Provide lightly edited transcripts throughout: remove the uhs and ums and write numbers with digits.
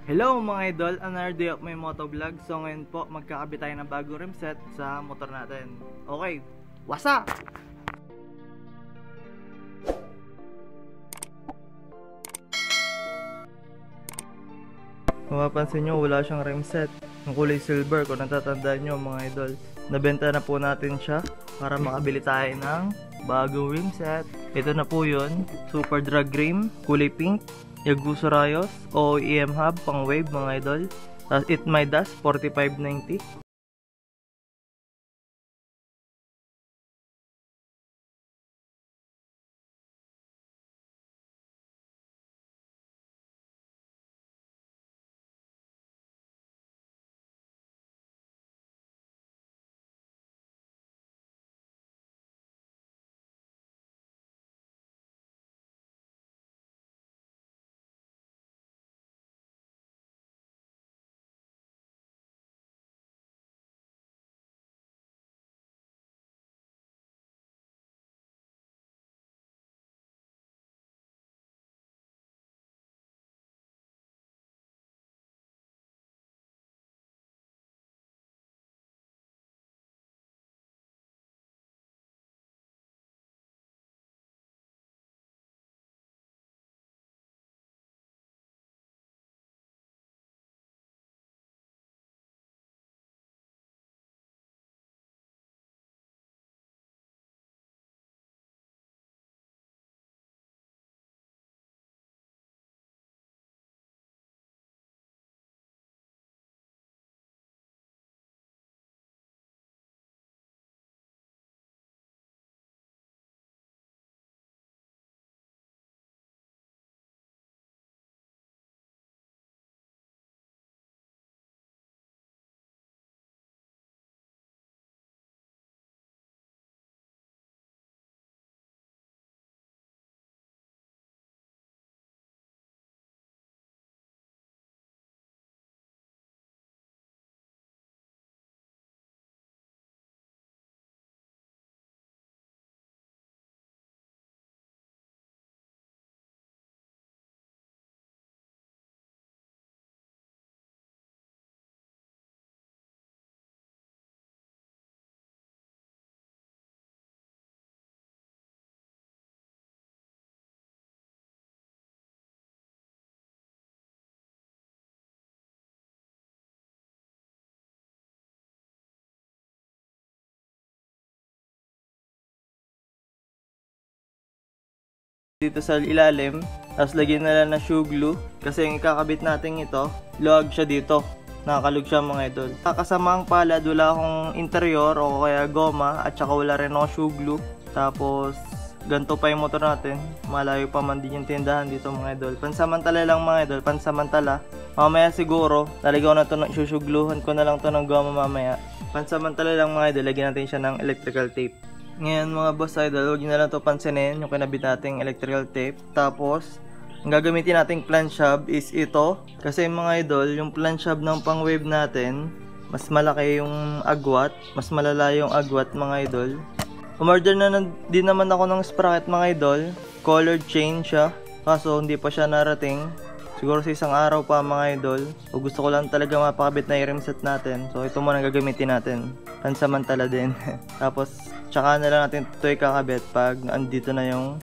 Hello mga idol, another day of my motovlog. So ngayon po, magkakabit tayo ng bagong rim set sa motor natin. Okay, what's up? Kung mapapansin nyo, wala siyang rim set. Ang kulay silver, kung natatandaan nyo mga idol. Nabenta na po natin siya para makabili tayo ng bagong rim set. Ito na po yun, Super Drag Rim, kulay pink. Yaguso Rayos o EM Hub pang wave mga idol. Tapos It Midas 4590. Dito sa ilalim, tapos lagyan na lang na shoe glue kasi yung ikakabit natin ito, luwag siya dito. Nakakalug siya mga idol. Kasama ang palad, wala akong interior o kaya goma at saka wala rin akong shoe glue. Tapos ganito pa yung motor natin, malayo pa man din yung tindahan dito mga idol. Pansamantala lang mga idol, pansamantala. Mamaya siguro, lalagyan ko na ito, susugluhan ko na lang to ng goma mamaya. Pansamantala lang mga idol, lagyan natin siya ng electrical tape. Ngayon mga boss idol, huwag nyo na lang ito pansinin yung kinabit nating electrical tape. Tapos, ang gagamitin nating plant shub is ito. Kasi mga idol, yung plant shub ng pang wave natin, mas malaki yung agwat, mas malala yung agwat mga idol. Umorder na din naman ako ng sprocket mga idol. Colored chain siya, kaso hindi pa siya narating. Siguro sa isang araw pa mga idol. O gusto ko lang talaga mapakabit na i-rim set natin. So ito muna gagamitin natin. Pansamantala din. Tapos tsaka na lang natin ito ikakabit pag andito na yung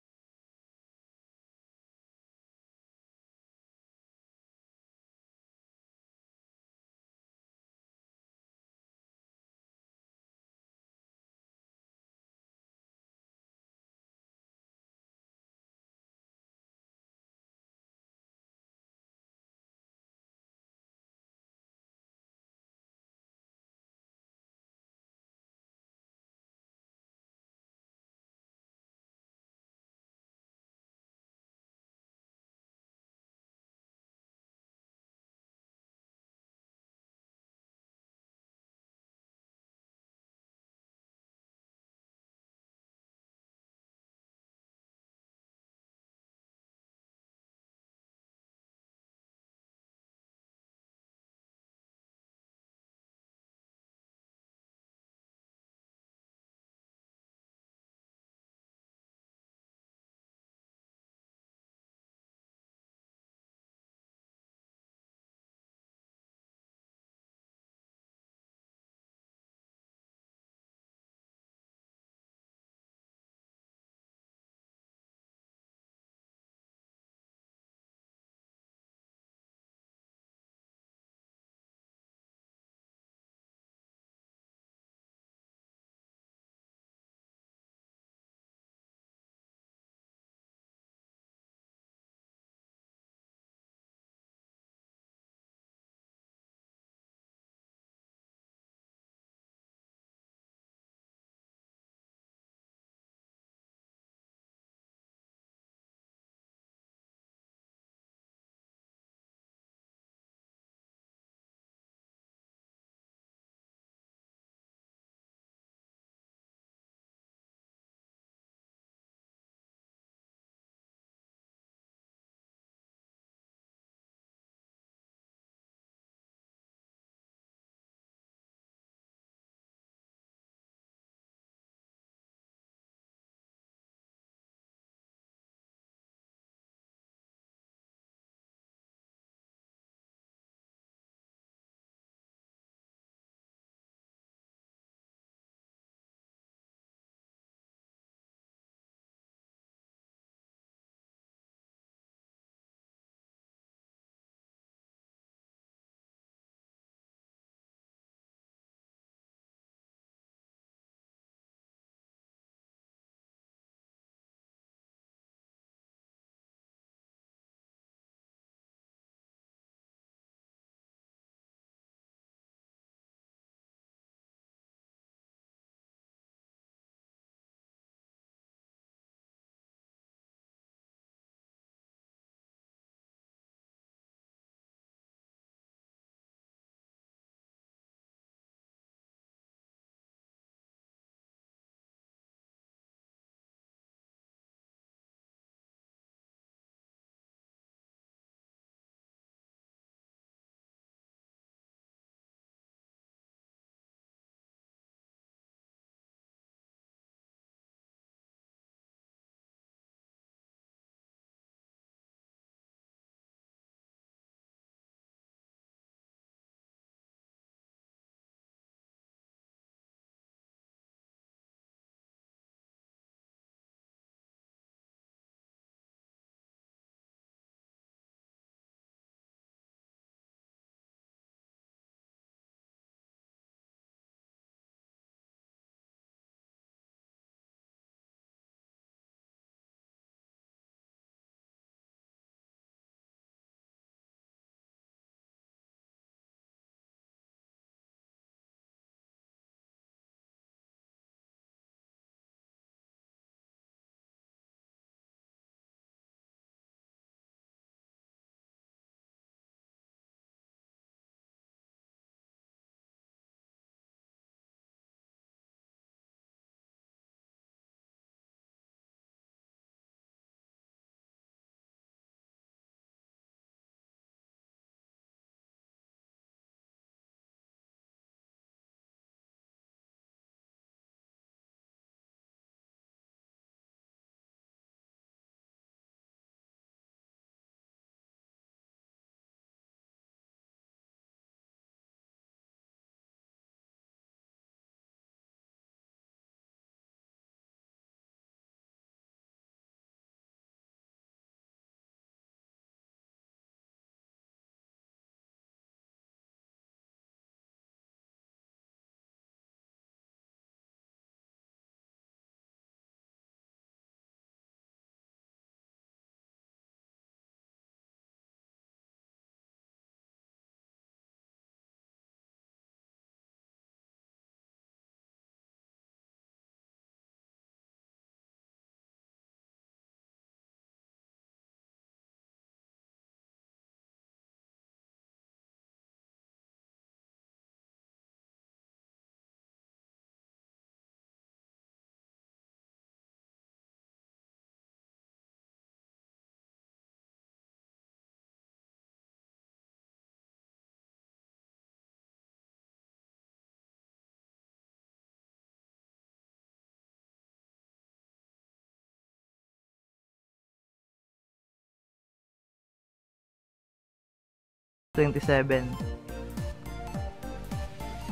27.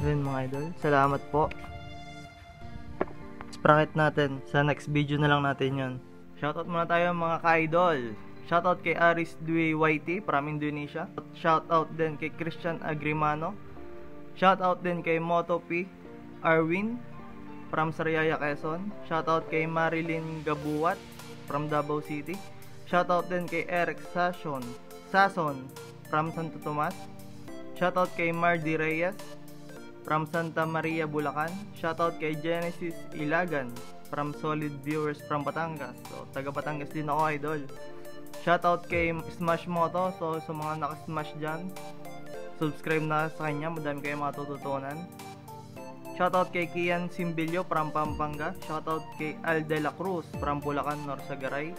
Yun mga idol, salamat po. Sprocket natin, sa next video na lang natin yun. Shoutout muna tayo mga ka-idol. Shoutout kay Aris Dwi YT from Indonesia. Shoutout din kay Christian Agrimano. Shoutout din kay Moto P Arwin from Sariaya, Quezon. Shoutout kay Marilyn Gabuat from Davao City. Shoutout din kay Eric Sason from Santo Tomas. Shoutout kay Mardy Reyes from Santa Maria, Bulacan. Shoutout kay Genesis Ilagan from Solid Viewers from Batangas. So, taga Batangas din ako, idol. Shoutout kay Smash Moto. So, sa mga naka-smash dyan, subscribe na sa kanya. Madami kayong matututunan. Shoutout kay Kian Simbilio from Pampanga. Shoutout kay Al De La Cruz from Bulacan, Norsagaray.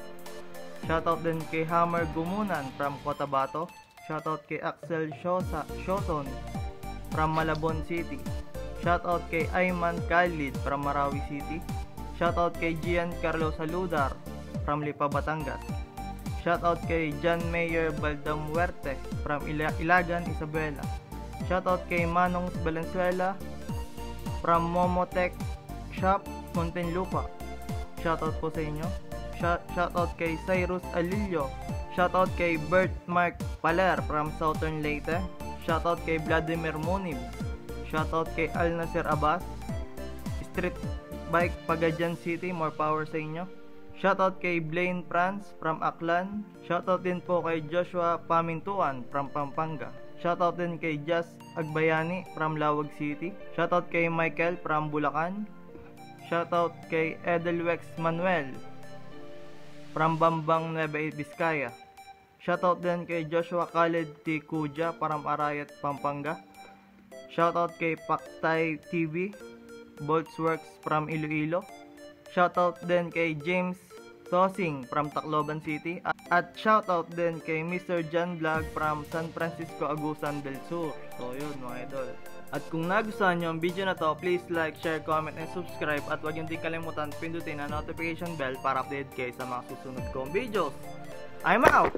Shoutout din kay Hammer Gumunan from Cotabato. Shoutout kay Axel Shoson from Malabon City. Shoutout kay Ayman Khalid from Marawi City. Shoutout kay Gian Carlos Saludar from Lipa, Batangas. Shoutout kay John Mayer Baldamuerte from Ilagan, Isabela. Shoutout kay Manong Valenzuela from Momotech Shop, Muntinlupa. Shoutout po sa inyo. Shoutout kay Cyrus Alilio. Shoutout kay Bert Mark Paler from Southern Leyte. Shoutout kay Vladimir Munib. Shoutout kay Al Nasir Abbas. Street Bike Pagajan City, more power sa inyo. Shoutout kay Blaine Franz from Aklan. Shoutout din po kay Joshua Pamintuan from Pampanga. Shoutout din kay Jazz Agbayani from Lawag City. Shoutout kay Michael from Bulacan. Shoutout kay Edelwex Manuel from Bambang, Nueva Vizcaya. Shoutout din kay Joshua Khaled T. Kuja from Arayat, Pampanga. Shoutout kay Paktay TV Boltsworks from Iloilo. Shoutout din kay James Sosing from Tacloban City. At shoutout din kay Mr. John Vlog from San Francisco, Agusan del Sur. So yun mga idol. At kung nagustuhan nyo ang video na to, please like, share, comment, and subscribe. At huwag yung di kalimutan pindutin ang notification bell para update kayo sa mga susunod kong videos. I'm out!